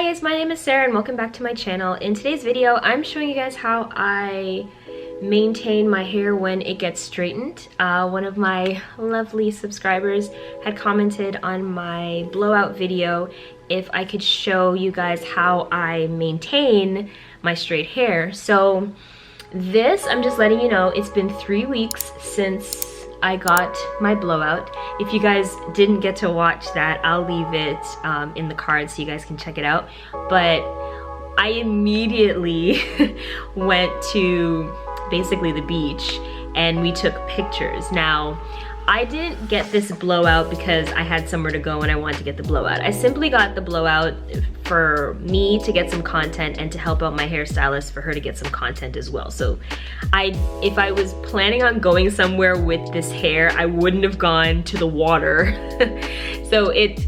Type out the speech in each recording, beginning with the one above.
guys, my name is Sarah and welcome back to my channel. In today's video, I'm showing you guys how I maintain my hair when it gets straightened. One of my lovely subscribers had commented on my blowout video if I could show you guys how I maintain my straight hair. So this, I'm just letting you know, it's been 3 weeks since I got my blowout. If you guys didn't get to watch that, I'll leave it in the card so you guys can check it out. But I immediately went to basically the beach and we took pictures. Now, I didn't get this blowout because I had somewhere to go and I wanted to get the blowout. I simply got the blowout for me to get some content and to help out my hairstylist for her to get some content as well. So if I was planning on going somewhere with this hair, I wouldn't have gone to the water. So it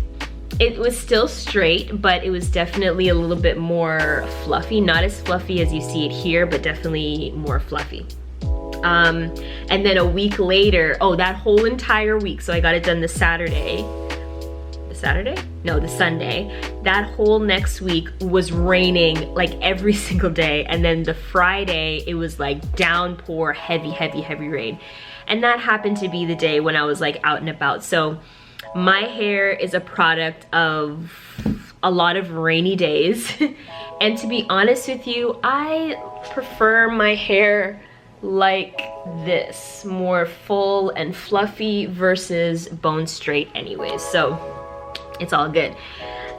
was still straight, but it was definitely a little bit more fluffy. Not as fluffy as you see it here, but definitely more fluffy. And then a week later, oh, that whole entire week, so I got it done the Saturday. The Saturday? No, the Sunday. That whole next week was raining like every single day. And then the Friday, it was like downpour, heavy rain. And that happened to be the day when I was like out and about. So my hair is a product of a lot of rainy days. And to be honest with you, I prefer my hair like this, more full and fluffy versus bone straight anyways, so it's all good.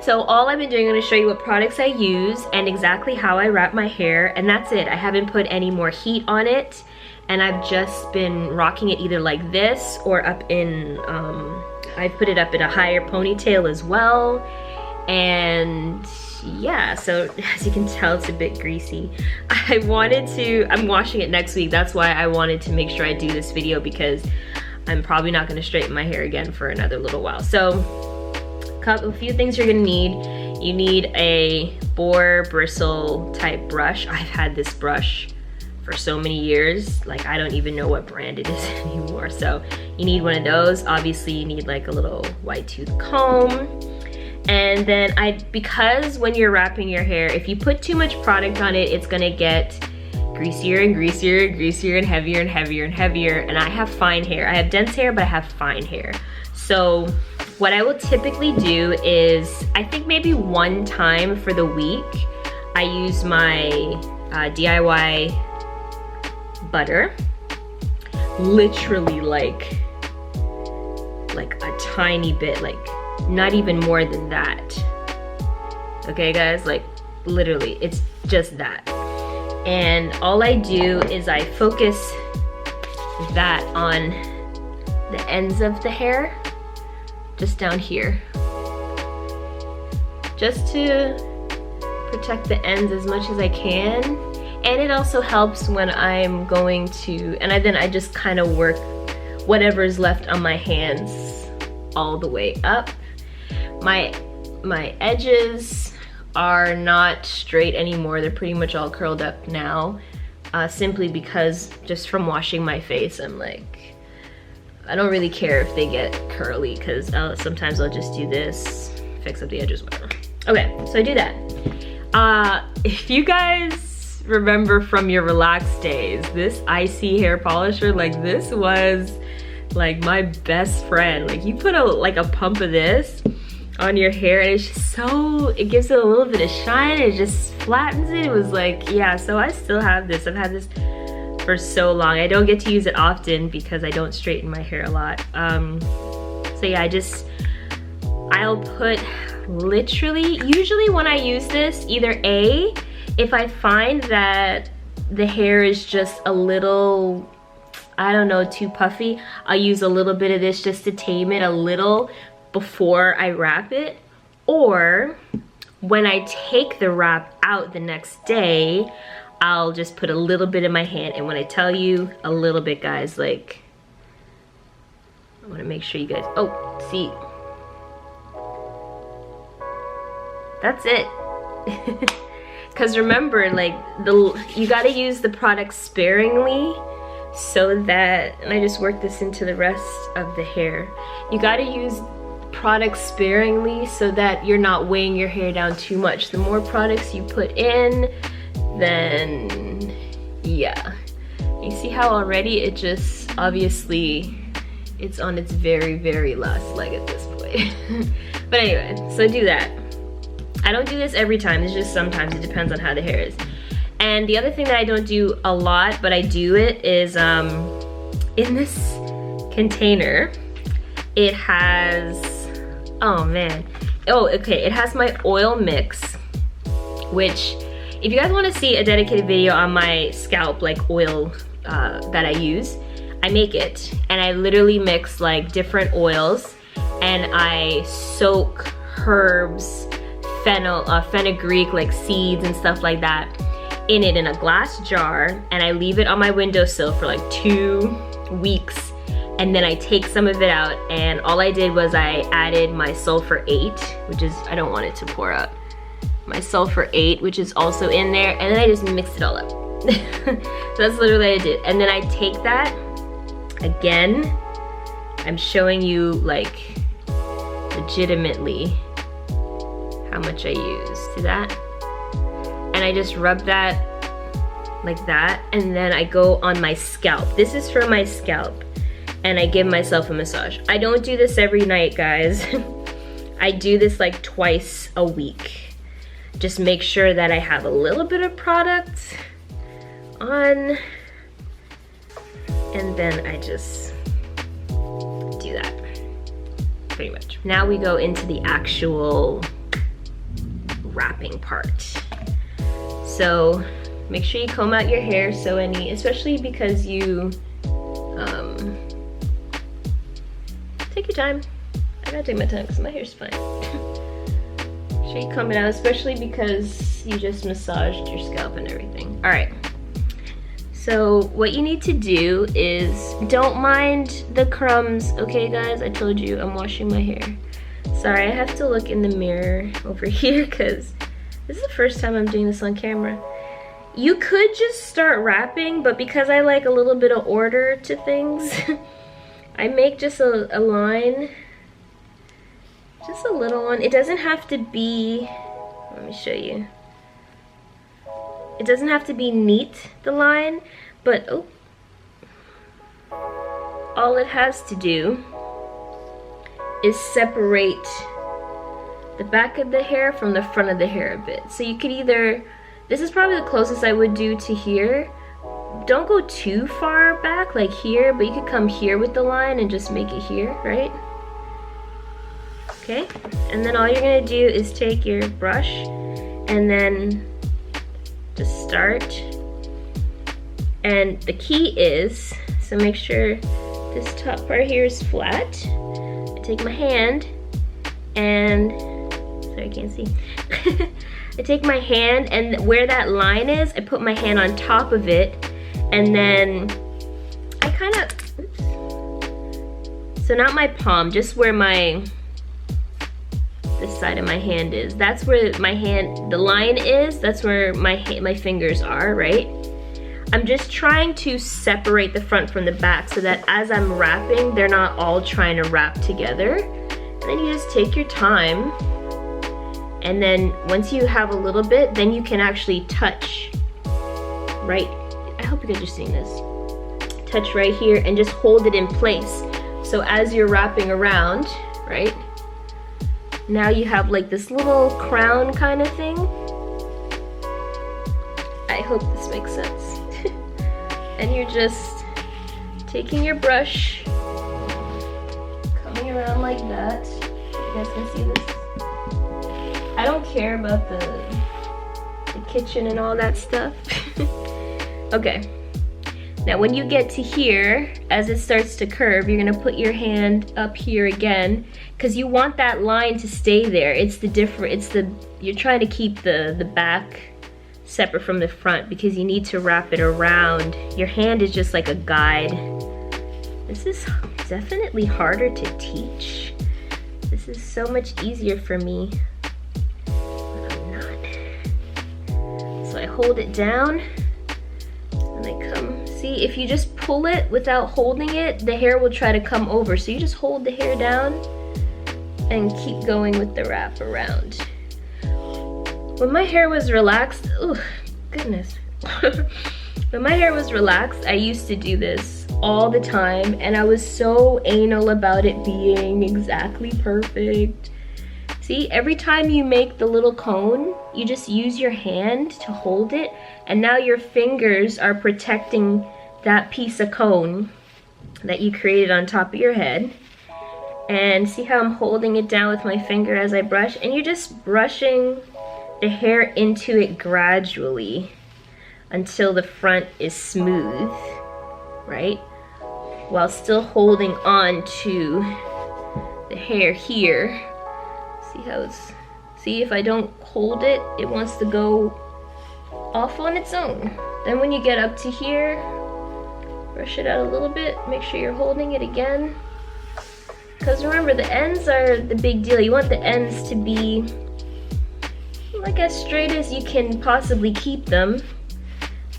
So all I've been doing, I'm going to show you what products I use and exactly how I wrap my hair, and that's it. I haven't put any more heat on it, and I've just been rocking it either like this or up in I've put it up in a higher ponytail as well. And yeah, so as you can tell, it's a bit greasy. I'm washing it next week. That's why I wanted to make sure I do this video, because I'm probably not going to straighten my hair again for another little while. So a few things you're going to need. You need a boar bristle type brush. I've had this brush for so many years, like I don't even know what brand it is anymore. So you need one of those. Obviously you need like a little white tooth comb. And then because when you're wrapping your hair, if you put too much product on it, it's gonna get greasier and greasier and greasier and heavier and heavier and heavier. And I have fine hair. I have dense hair, but I have fine hair. So what I will typically do is, I think maybe one time for the week, I use my DIY butter. Literally like a tiny bit, like not even more than that. Okay guys, like literally it's just that. And all I do is I focus that on the ends of the hair, just down here, just to protect the ends as much as I can. And it also helps when I'm going to, and then I just kind of work whatever's left on my hands all the way up. My edges are not straight anymore. They're pretty much all curled up now, simply because just from washing my face, I'm like, I don't really care if they get curly, because sometimes I'll just do this, fix up the edges, whatever. Okay, so I do that. If you guys remember from your relaxed days, this icy hair polisher, like this was like my best friend. Like you put a pump of this on your hair and it's just so, it gives it a little bit of shine, it just flattens it. It was like, yeah, so I still have this. I've had this for so long. I don't get to use it often because I don't straighten my hair a lot. So yeah, I'll put literally, usually when I use this, either A, if I find that the hair is just a little, I don't know, too puffy, I'll use a little bit of this just to tame it a little before I wrap it. Or when I take the wrap out the next day, I'll just put a little bit in my hand. And when I tell you a little bit, guys, like, I want to make sure you guys, oh, see, that's it. Because remember, like, you got to use the product sparingly, so that, and I just work this into the rest of the hair, you got to use products sparingly so that you're not weighing your hair down too much. The more products you put in, then yeah. You see how already it just, obviously, it's on its very, very last leg at this point. But anyway, so do that. I don't do this every time, it's just sometimes, it depends on how the hair is. And the other thing that I don't do a lot, but I do it, is in this container, it has, oh man. Oh, okay, it has my oil mix, which, if you guys want to see a dedicated video on my scalp, like oil that I use, I make it, and I literally mix like different oils, and I soak herbs, fenugreek, like seeds and stuff like that, in it in a glass jar, and I leave it on my windowsill for like 2 weeks, and then I take some of it out, and all I did was I added my sulfur 8, which is, I don't want it to pour out, my sulfur 8, which is also in there, and then I just mixed it all up. So that's literally what I did. And then I take that, again, I'm showing you like legitimately how much I use. See that? And I just rub that like that, and then I go on my scalp. This is for my scalp, and I give myself a massage. I don't do this every night, guys. I do this like twice a week. Just make sure that I have a little bit of product on, and then I just do that, pretty much. Now we go into the actual wrapping part. So make sure you comb out your hair, so especially because you, take your time. I gotta take my time because my hair's fine. Make sure you comb it out, especially because you just massaged your scalp and everything. All right. So what you need to do is, don't mind the crumbs, okay guys? I told you I'm washing my hair. Sorry, I have to look in the mirror over here because this is the first time I'm doing this on camera. You could just start wrapping, but because I like a little bit of order to things, I make just a line, just a little one. It doesn't have to be, let me show you. It doesn't have to be neat, the line, but oh, all it has to do is separate the back of the hair from the front of the hair a bit. So you could either, this is probably the closest I would do to here. Don't go too far back, like here, but you could come here with the line and just make it here, right? Okay, and then all you're gonna do is take your brush and then just start. And the key is, so make sure this top part here is flat. I take my hand and, sorry, I can't see. I take my hand, and where that line is, I put my hand on top of it, and then I kind of, so not my palm, just where this side of my hand is. That's where my hand, the line is, that's where my fingers are, right? I'm just trying to separate the front from the back so that as I'm wrapping, they're not all trying to wrap together. And then you just take your time, and then once you have a little bit, then you can actually touch right, I hope you guys are seeing this, touch right here and just hold it in place. So as you're wrapping around, right, now you have like this little crown kind of thing. I hope this makes sense. And you're just taking your brush, coming around like that. You guys can see this. I don't care about the kitchen and all that stuff. Okay. Now when you get to here, as it starts to curve, you're gonna put your hand up here again, because you want that line to stay there. You're trying to keep the back separate from the front because you need to wrap it around. Your hand is just like a guide. This is definitely harder to teach. This is so much easier for me, but I'm not. So I hold it down and I come. See, if you just pull it without holding it, the hair will try to come over. So you just hold the hair down and keep going with the wrap around. When my hair was relaxed, oh goodness. When my hair was relaxed, I used to do this all the time, and I was so anal about it being exactly perfect. See, every time you make the little cone, you just use your hand to hold it, and now your fingers are protecting that piece of cone that you created on top of your head. And see how I'm holding it down with my finger as I brush, and you're just brushing the hair into it gradually until the front is smooth, right? While still holding on to the hair here. See if I don't hold it, it wants to go off on its own. Then when you get up to here, brush it out a little bit, make sure you're holding it again. Because remember, the ends are the big deal. You want the ends to be like as straight as you can possibly keep them.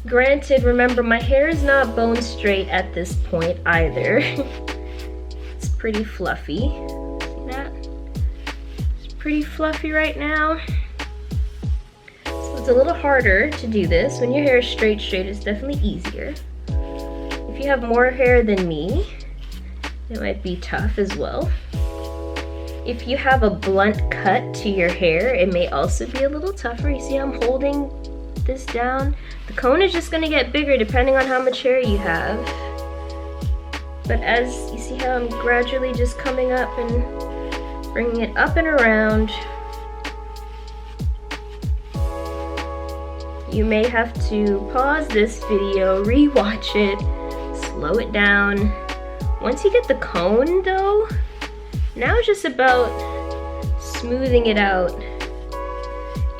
Granted, remember, my hair is not bone straight at this point either. It's pretty fluffy. See that? It's pretty fluffy right now. So it's a little harder to do this. When your hair is straight, it's definitely easier. If you have more hair than me, it might be tough as well. If you have a blunt cut to your hair, it may also be a little tougher. You see I'm holding this down? The cone is just gonna get bigger depending on how much hair you have. But as you see how I'm gradually just coming up and bringing it up and around, you may have to pause this video, rewatch it, slow it down. Once you get the cone though, now it's just about smoothing it out.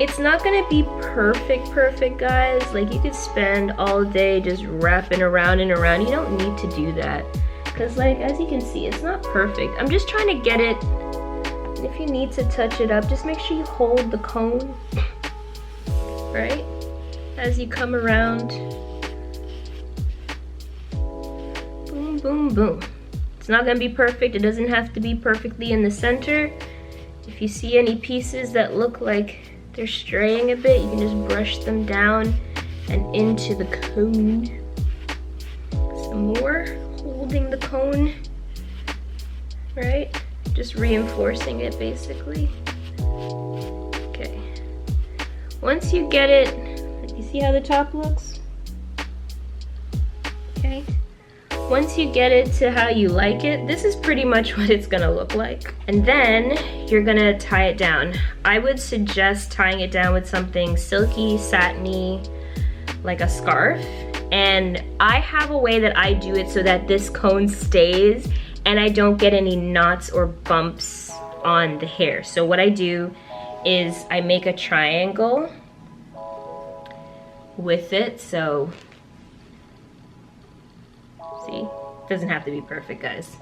It's not gonna be perfect, guys. Like, you could spend all day just wrapping around and around. You don't need to do that. Because, like, as you can see, it's not perfect. I'm just trying to get it. And if you need to touch it up, just make sure you hold the cone, right? As you come around. Boom, boom, boom. It's not gonna be perfect. It doesn't have to be perfectly in the center. If you see any pieces that look like they're straying a bit, you can just brush them down and into the cone. Some more, holding the cone, right? Just reinforcing it basically. Okay. Once you get it, you see how the top looks? Okay. Once you get it to how you like it, this is pretty much what it's gonna look like. And then you're gonna tie it down. I would suggest tying it down with something silky, satiny, like a scarf. And I have a way that I do it so that this cone stays and I don't get any knots or bumps on the hair. So what I do is I make a triangle with it, so see, it doesn't have to be perfect, guys.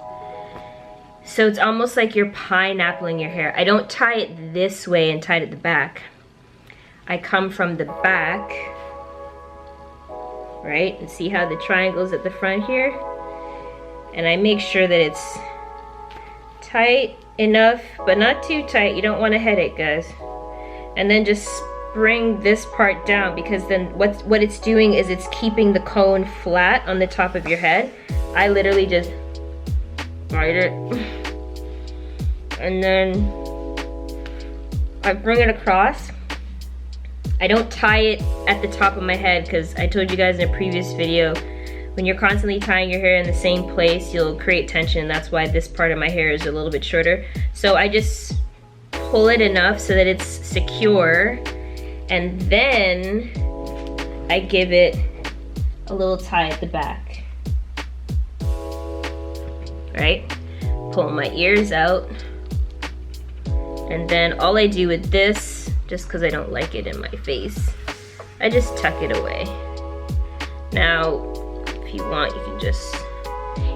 So it's almost like you're pineappling your hair. I don't tie it this way and tie it at the back. I come from the back, right? And see how the triangle's at the front here? And I make sure that it's tight enough, but not too tight. You don't want a headache, guys. And then just bring this part down, because then what it's doing is it's keeping the cone flat on the top of your head. I literally just ride it and then I bring it across. I don't tie it at the top of my head because I told you guys in a previous video, when you're constantly tying your hair in the same place, you'll create tension. That's why this part of my hair is a little bit shorter. So I just pull it enough so that it's secure, and then I give it a little tie at the back. Right? Pull my ears out. And then all I do with this, just because I don't like it in my face, I just tuck it away. Now, if you want, you can just,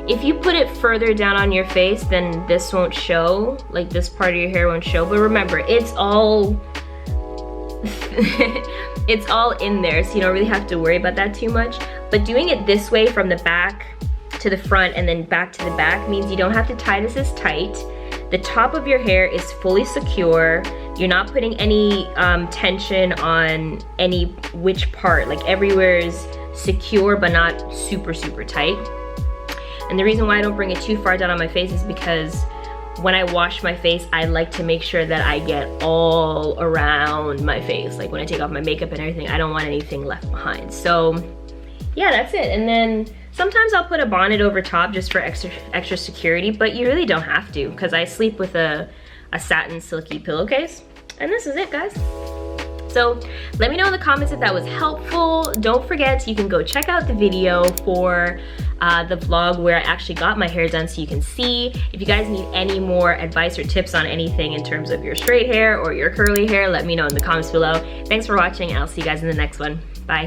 if you put it further down on your face, then this won't show, like this part of your hair won't show. But remember, it's all it's all in there, so you don't really have to worry about that too much. But doing it this way, from the back to the front and then back to the back, means you don't have to tie this as tight. the top of your hair is fully secure. You're not putting any tension on which part. Like everywhere is secure but not super tight. And the reason why I don't bring it too far down on my face is because when I wash my face, I like to make sure that I get all around my face. Like when I take off my makeup and everything, I don't want anything left behind. So yeah, that's it. And then sometimes I'll put a bonnet over top just for extra security, but you really don't have to, because I sleep with a satin silky pillowcase. And this is it, guys. So let me know in the comments if that was helpful. Don't forget, you can go check out the video for the vlog where I actually got my hair done so you can see. If you guys need any more advice or tips on anything in terms of your straight hair or your curly hair, let me know in the comments below. Thanks for watching, and I'll see you guys in the next one. Bye.